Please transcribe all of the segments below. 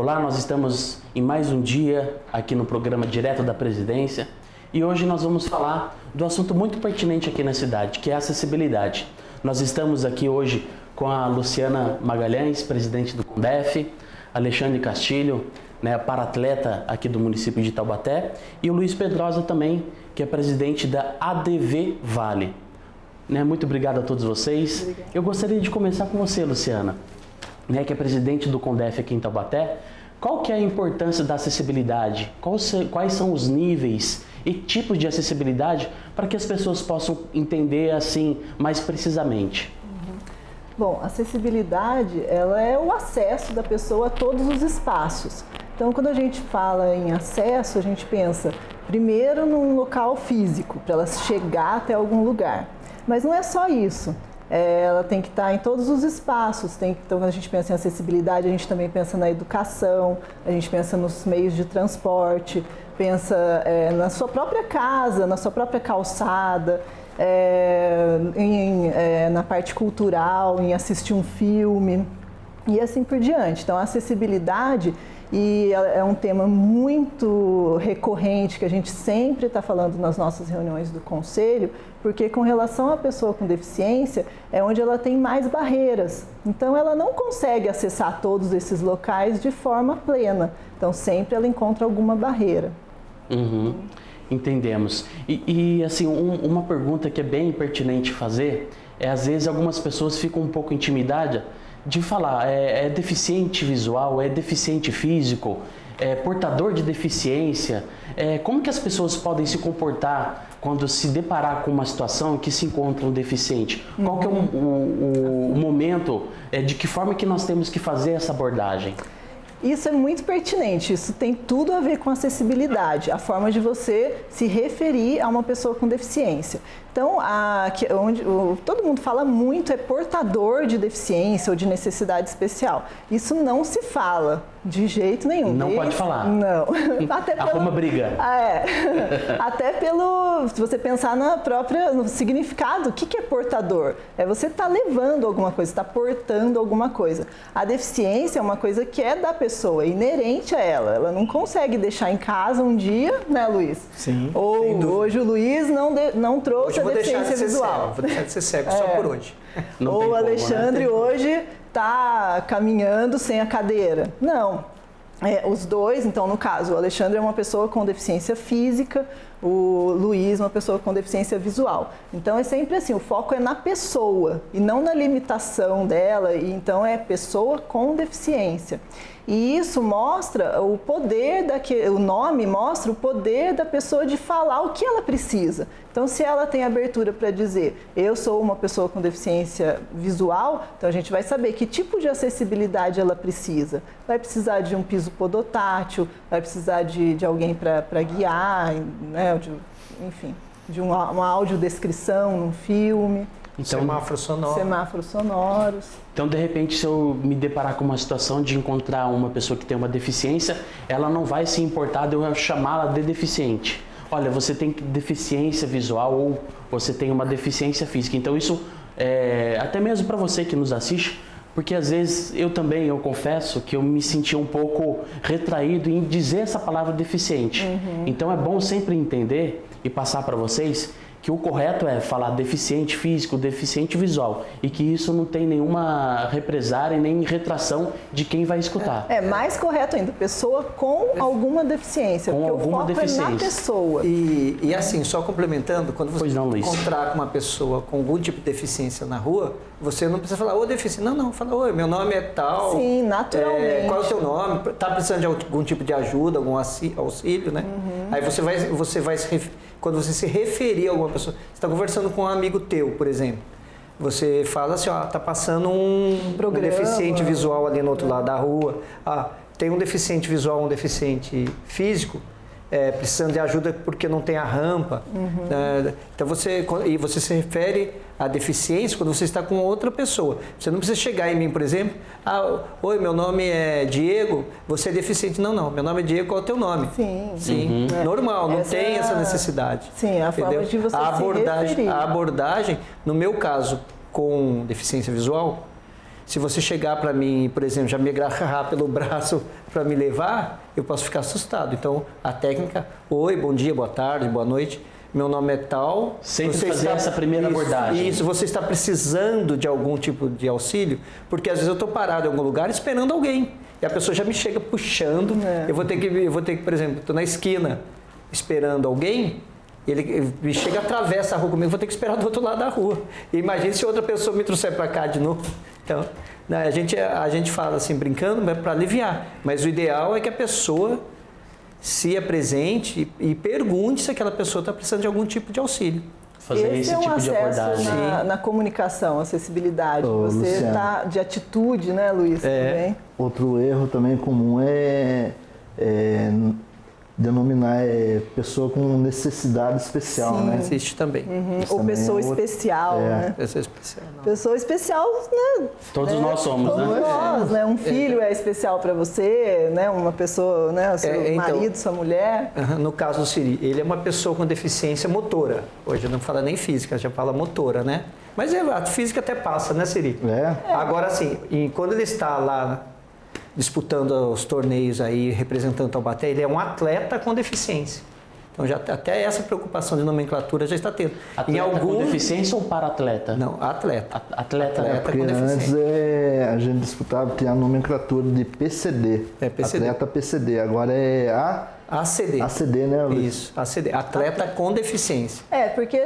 Olá, nós estamos em mais um dia aqui no programa Direto da Presidência e hoje nós vamos falar do assunto muito pertinente aqui na cidade, que é a acessibilidade. Nós estamos aqui hoje com a Luciana Magalhães, presidente do CONDEF, Alexandre Castilho, para-atleta aqui do município de Taubaté, e o Luiz Pedrosa também, que é presidente da ADV Vale. Muito obrigado a todos vocês. Obrigada. Eu gostaria de começar com você, Luciana, que é presidente do CONDEF aqui em Taubaté. Qual que é a importância da acessibilidade? Quais são os níveis e tipos de acessibilidade para que as pessoas possam entender assim mais precisamente? Bom, acessibilidade, ela é o acesso da pessoa a todos os espaços. Então, quando a gente fala em acesso, a gente pensa primeiro num local físico, para ela chegar até algum lugar. Mas não é só isso. Ela tem que estar em todos os espaços. Então, quando a gente pensa em acessibilidade, a gente também pensa na educação, a gente pensa nos meios de transporte, pensa na sua própria casa, na sua própria calçada, na parte cultural, em assistir um filme e assim por diante. Então, a acessibilidade é um tema muito recorrente que a gente sempre está falando nas nossas reuniões do Conselho, porque com relação à pessoa com deficiência é onde ela tem mais barreiras. Então, ela não consegue acessar todos esses locais de forma plena. Então, sempre ela encontra alguma barreira. Entendemos. E assim, uma pergunta que é bem pertinente fazer é, às vezes, algumas pessoas ficam um pouco intimidadas de falar, é deficiente visual, é deficiente físico, é portador de deficiência. Como que as pessoas podem se comportar quando se deparar com uma situação que se encontra um deficiente? Qual que é o momento, de que forma que nós temos que fazer essa abordagem? Isso é muito pertinente, isso tem tudo a ver com acessibilidade, a forma de você se referir a uma pessoa com deficiência. Então, todo mundo fala muito é portador de deficiência ou de necessidade especial. Isso não se fala de jeito nenhum. Não pode falar. Não. Arruma briga. Até se você pensar no significado, o que é portador? É você estar levando alguma coisa, está portando alguma coisa. A deficiência é uma coisa que é da pessoa, é inerente a ela. Ela não consegue deixar em casa um dia, né, Luiz? Sim. Ou hoje o Luiz não trouxe a deficiência visual. Vou deixar de ser cego só por hoje. Ou o Alexandre hoje está caminhando sem a cadeira. Não. Os dois, então, no caso, o Alexandre é uma pessoa com deficiência física, o Luiz uma pessoa com deficiência visual. Então, é sempre assim, o foco é na pessoa e não na limitação dela, e então é pessoa com deficiência. E isso mostra o poder o nome mostra o poder da pessoa de falar o que ela precisa. Então, se ela tem abertura para dizer, eu sou uma pessoa com deficiência visual, então a gente vai saber que tipo de acessibilidade ela precisa. Vai precisar de um piso podotátil, vai precisar de alguém para guiar, né, enfim, de uma audiodescrição num filme. Então, semáforos sonoros. Então, de repente, se eu me deparar com uma situação de encontrar uma pessoa que tem uma deficiência, ela não vai se importar de eu chamá-la de deficiente. Olha, você tem deficiência visual ou você tem uma deficiência física. Então, isso até mesmo para você que nos assiste, porque às vezes eu confesso que eu me sentia um pouco retraído em dizer essa palavra deficiente. Então, é bom sempre entender e passar para vocês que o correto é falar deficiente físico, deficiente visual, e que isso não tem nenhuma represária nem retração de quem vai escutar. Mais correto ainda, pessoa com alguma deficiência, com porque alguma o foco deficiência. é na pessoa. E assim, só complementando, quando você encontrar com uma pessoa com algum tipo de deficiência na rua, você não precisa falar, ô deficiente, não, fala, oi, meu nome é tal. Sim, naturalmente. Qual é o seu nome? Tá precisando de algum tipo de ajuda, algum auxílio, né? Aí você vai quando você se referir a alguma pessoa, você está conversando com um amigo teu, por exemplo, você fala assim, tá passando um deficiente visual ali no outro lado da rua, tem um deficiente visual, um deficiente físico, precisando de ajuda porque não tem a rampa. Então você se refere à deficiência quando você está com outra pessoa. Você não precisa chegar em mim, por exemplo, oi, meu nome é Diego, você é deficiente. Não, meu nome é Diego, qual é o teu nome? Sim. Normal, não tem essa necessidade. Sim, a forma de você se referir. A abordagem, no meu caso, com deficiência visual, Se você chegar para mim, por exemplo, já me agarrar pelo braço para me levar, eu posso ficar assustado. Então, a técnica, oi, bom dia, boa tarde, boa noite, meu nome é tal. Sempre fazer essa primeira abordagem. Isso, você está precisando de algum tipo de auxílio, porque às vezes eu estou parado em algum lugar esperando alguém. E a pessoa já me chega puxando, eu vou ter que, por exemplo, estou na esquina esperando alguém, ele me chega, atravessa a rua comigo, vou ter que esperar do outro lado da rua. E imagine se outra pessoa me trouxer para cá de novo. Então, a gente fala assim, brincando, para aliviar. Mas o ideal é que a pessoa se apresente e pergunte se aquela pessoa está precisando de algum tipo de auxílio. Fazer esse tipo de abordagem. Na comunicação, acessibilidade. Você está de atitude, né, Luiz? Também. Outro erro também comum é denominar pessoa com necessidade especial, né? Existe também. Ou pessoa especial, né? Pessoa especial. Não. Pessoa especial, né? Todos nós somos, todos né? nós, né? Um filho é especial para você, né? Uma pessoa, né? O seu marido, sua mulher. No caso do Siri, ele é uma pessoa com deficiência motora. Hoje não fala nem física, já fala motora, né? Mas a física até passa, né, Siri? Agora, assim, quando ele está lá disputando os torneios aí, representando Taubaté, ele é um atleta com deficiência. Então, até essa preocupação de nomenclatura já está tendo. Atleta com deficiência ou para-atleta? Não, atleta. Atleta Porque com deficiência. Antes a gente disputava, tinha a nomenclatura de PCD. PCD. Atleta PCD. Agora é ACD. ACD, né, Luiz? Isso, ACD. Atleta com deficiência. Porque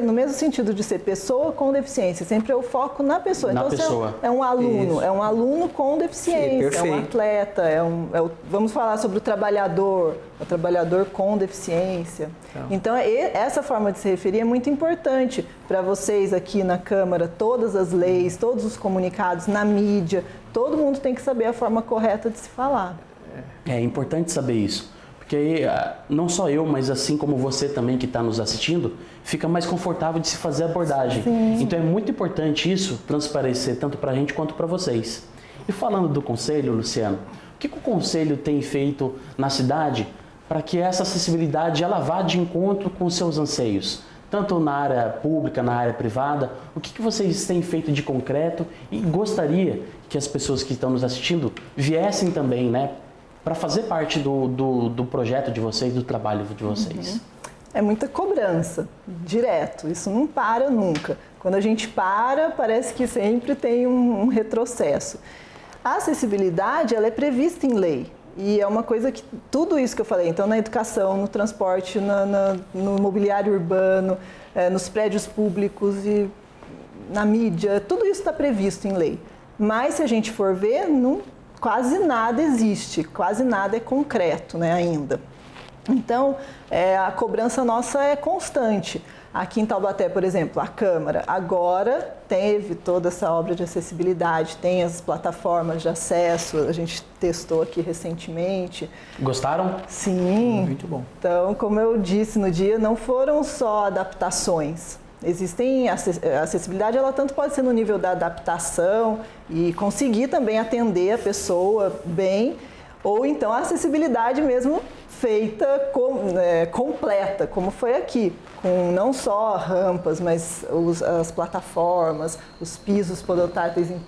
no mesmo sentido de ser pessoa com deficiência, sempre é o foco na pessoa. Na então, pessoa. Você é um aluno, Isso. é um aluno com deficiência, Sim, é um atleta, vamos falar sobre o trabalhador com deficiência. Então, essa forma de se referir é muito importante para vocês aqui na Câmara, todas as leis, todos os comunicados, na mídia, todo mundo tem que saber a forma correta de se falar. É importante saber isso. Porque aí, não só eu, mas assim como você também que está nos assistindo, fica mais confortável de se fazer a abordagem. Sim. Então é muito importante isso transparecer tanto para a gente quanto para vocês. E falando do Conselho, Luciano, o que o Conselho tem feito na cidade para que essa acessibilidade ela vá de encontro com seus anseios? Tanto na área pública, na área privada, o que vocês têm feito de concreto e gostaria que as pessoas que estão nos assistindo viessem também, né? Para fazer parte do projeto de vocês, do trabalho de vocês? É muita cobrança, direto, isso não para nunca. Quando a gente parece que sempre tem um retrocesso. A acessibilidade, ela é prevista em lei. E é uma coisa que, tudo isso que eu falei, então na educação, no transporte, no mobiliário urbano, nos prédios públicos e na mídia, tudo isso está previsto em lei. Mas se a gente for ver, quase nada existe, quase nada é concreto, né, ainda. Então, a cobrança nossa é constante. Aqui em Taubaté, por exemplo, a Câmara agora teve toda essa obra de acessibilidade, tem as plataformas de acesso, a gente testou aqui recentemente. Gostaram? Sim. Muito bom. Então, como eu disse no dia, não foram só adaptações. A acessibilidade, ela tanto pode ser no nível da adaptação e conseguir também atender a pessoa bem, ou então a acessibilidade mesmo feita completa, como foi aqui, com não só rampas, mas as plataformas, os pisos podotáteis em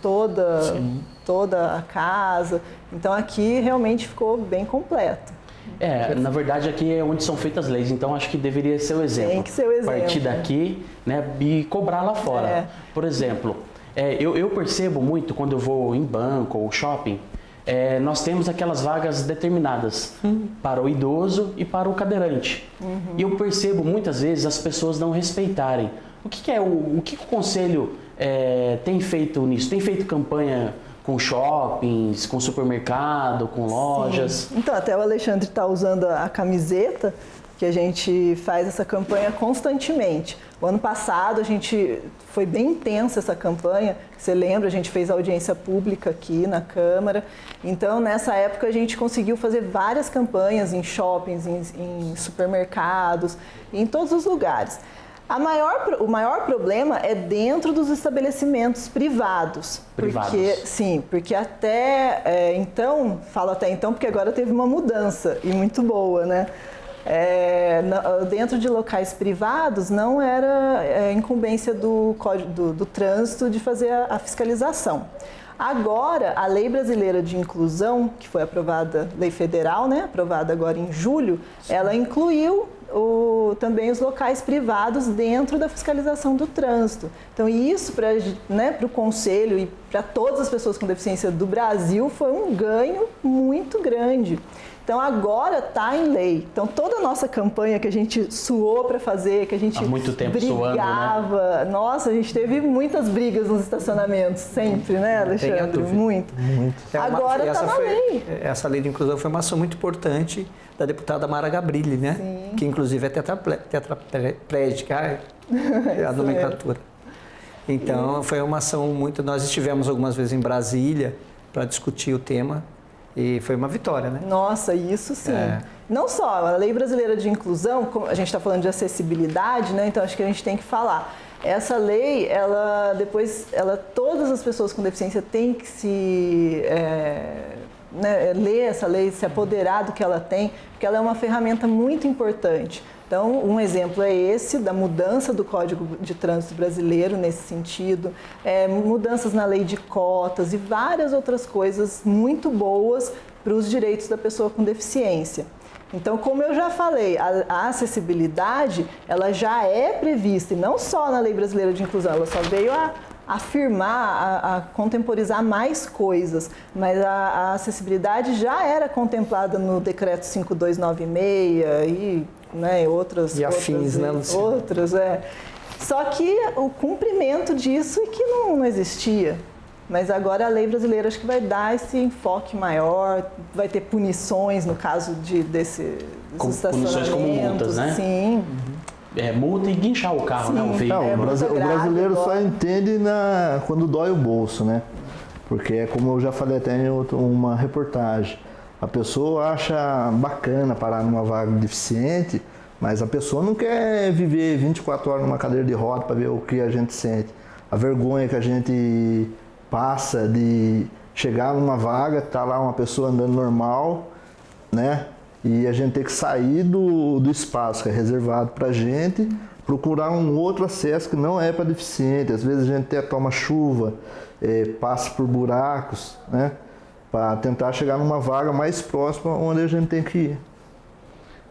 toda a casa. Então aqui realmente ficou bem completo. Na verdade aqui é onde são feitas leis, então acho que deveria ser o exemplo. Tem que ser o exemplo. Partir daqui, né, e cobrar lá fora. Por exemplo, eu percebo muito quando eu vou em banco ou shopping, nós temos aquelas vagas determinadas para o idoso e para o cadeirante. E eu percebo muitas vezes as pessoas não respeitarem. O que o Conselho tem feito nisso? Tem feito campanha com shoppings, com supermercado, com lojas? Sim. Então, até o Alexandre está usando a camiseta, que a gente faz essa campanha constantemente. O ano passado foi bem intensa essa campanha, você lembra, a gente fez audiência pública aqui na Câmara. Então, nessa época, a gente conseguiu fazer várias campanhas em shoppings, em supermercados, em todos os lugares. O maior problema é dentro dos estabelecimentos privados. Porque até então, falo até então porque agora teve uma mudança e muito boa, né? Dentro de locais privados não era incumbência do Código do Trânsito de fazer a fiscalização. Agora, a Lei Brasileira de Inclusão, que foi aprovada, lei federal, né, aprovada agora em julho, ela incluiu também os locais privados dentro da fiscalização do trânsito. Então, isso para o Conselho e para todas as pessoas com deficiência do Brasil foi um ganho muito grande. Então, agora está em lei. Então, toda a nossa campanha que a gente suou para fazer, que a gente há muito tempo brigava, suando, né? Nossa, a gente teve muitas brigas nos estacionamentos, sempre, né, Alexandre? Muito. Agora está na lei. Essa lei de inclusão foi uma ação muito importante da deputada Mara Gabrilli, né? Sim. Que inclusive é tetraplégica, a nomenclatura. Então, foi uma ação muito... Nós estivemos algumas vezes em Brasília para discutir o tema. E foi uma vitória, né? Nossa, isso sim. Não só a Lei Brasileira de Inclusão, como a gente está falando de acessibilidade, né? Então acho que a gente tem que falar. Essa lei, todas as pessoas com deficiência têm que ler essa lei, se apoderar do que ela tem, porque ela é uma ferramenta muito importante. Então, um exemplo é esse, da mudança do Código de Trânsito Brasileiro nesse sentido, mudanças na lei de cotas e várias outras coisas muito boas para os direitos da pessoa com deficiência. Então, como eu já falei, a acessibilidade, ela já é prevista, e não só na Lei Brasileira de Inclusão, ela só veio a afirmar, a contemporizar mais coisas, mas a acessibilidade já era contemplada no Decreto 5296 e outras afins, né, Luciana? Outras, Só que o cumprimento disso é que não existia. Mas agora a lei brasileira acho que vai dar esse enfoque maior, vai ter punições no caso desses estacionamentos. Punições como multas, né? Sim. Multa e guinchar o carro, né? O veículo. O brasileiro só entende quando dói o bolso, né? Porque é como eu já falei até em uma reportagem. A pessoa acha bacana parar numa vaga de deficiente, mas a pessoa não quer viver 24 horas numa cadeira de roda para ver o que a gente sente. A vergonha que a gente passa de chegar numa vaga, tá lá uma pessoa andando normal, né? E a gente tem que sair do espaço que é reservado para a gente, procurar um outro acesso que não é para deficiente. Às vezes a gente até toma chuva, passa por buracos, né? Para tentar chegar numa vaga mais próxima onde a gente tem que ir.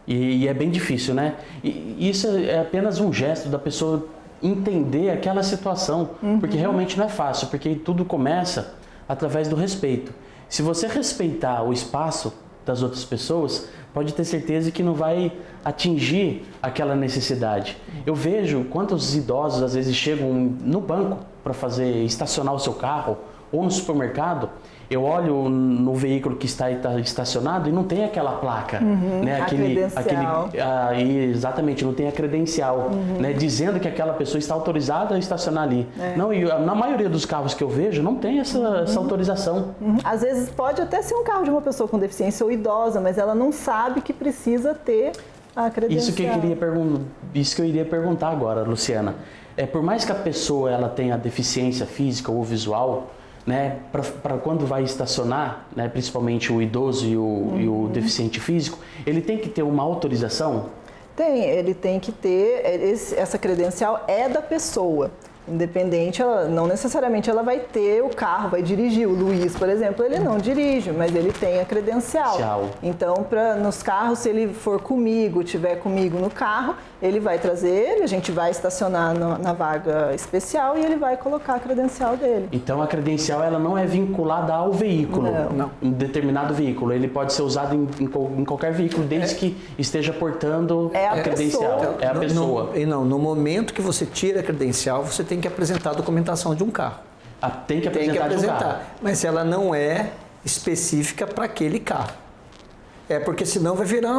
E é bem difícil, né? E isso é apenas um gesto da pessoa entender aquela situação, porque realmente não é fácil, porque tudo começa através do respeito. Se você respeitar o espaço das outras pessoas, pode ter certeza que não vai atingir aquela necessidade. Eu vejo quantos idosos às vezes chegam no banco para estacionar o seu carro ou no supermercado. Eu olho no veículo que está estacionado e não tem aquela placa, né? Credencial. Exatamente, não tem a credencial, né? Dizendo que aquela pessoa está autorizada a estacionar ali. Não, e na maioria dos carros que eu vejo não tem essa autorização. Às vezes pode até ser um carro de uma pessoa com deficiência ou idosa, mas ela não sabe que precisa ter a credencial. Isso que eu iria perguntar agora, Luciana. Por mais que a pessoa ela tenha deficiência física ou visual, né, para quando vai estacionar, né, principalmente o idoso e o deficiente físico, ele tem que ter uma autorização? Ele tem que ter, essa credencial é da pessoa. Independente, não necessariamente ela vai ter o carro, vai dirigir. O Luiz, por exemplo, ele não dirige, mas ele tem a credencial. Então, nos carros, se ele for comigo, estiver comigo no carro, ele vai trazer ele, a gente vai estacionar na vaga especial e ele vai colocar a credencial dele. Então, a credencial ela não é vinculada ao veículo, não. Um determinado veículo. Ele pode ser usado em qualquer veículo, desde que esteja portando a credencial. Pessoa. É a pessoa. No momento que você tira a credencial, você tem que apresentar a documentação de um carro. Tem que apresentar de um carro. Mas ela não é específica para aquele carro. Porque senão vai virar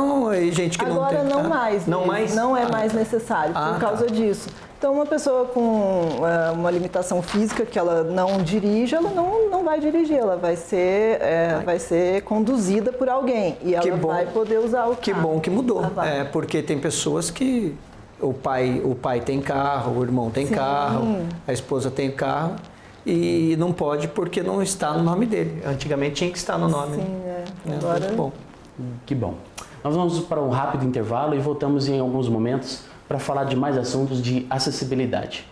gente que não tem. Agora não mais. Não é mais necessário por causa disso. Então, uma pessoa com uma limitação física que ela não dirige, ela não vai dirigir, ela vai ser conduzida por alguém e ela vai poder usar o carro. Que bom que mudou, porque tem pessoas que o pai tem carro, o irmão tem carro, a esposa tem carro e não pode porque não está no nome dele. Antigamente tinha que estar no nome. Sim, Agora... Muito bom. Que bom. Nós vamos para um rápido intervalo e voltamos em alguns momentos para falar de mais assuntos de acessibilidade.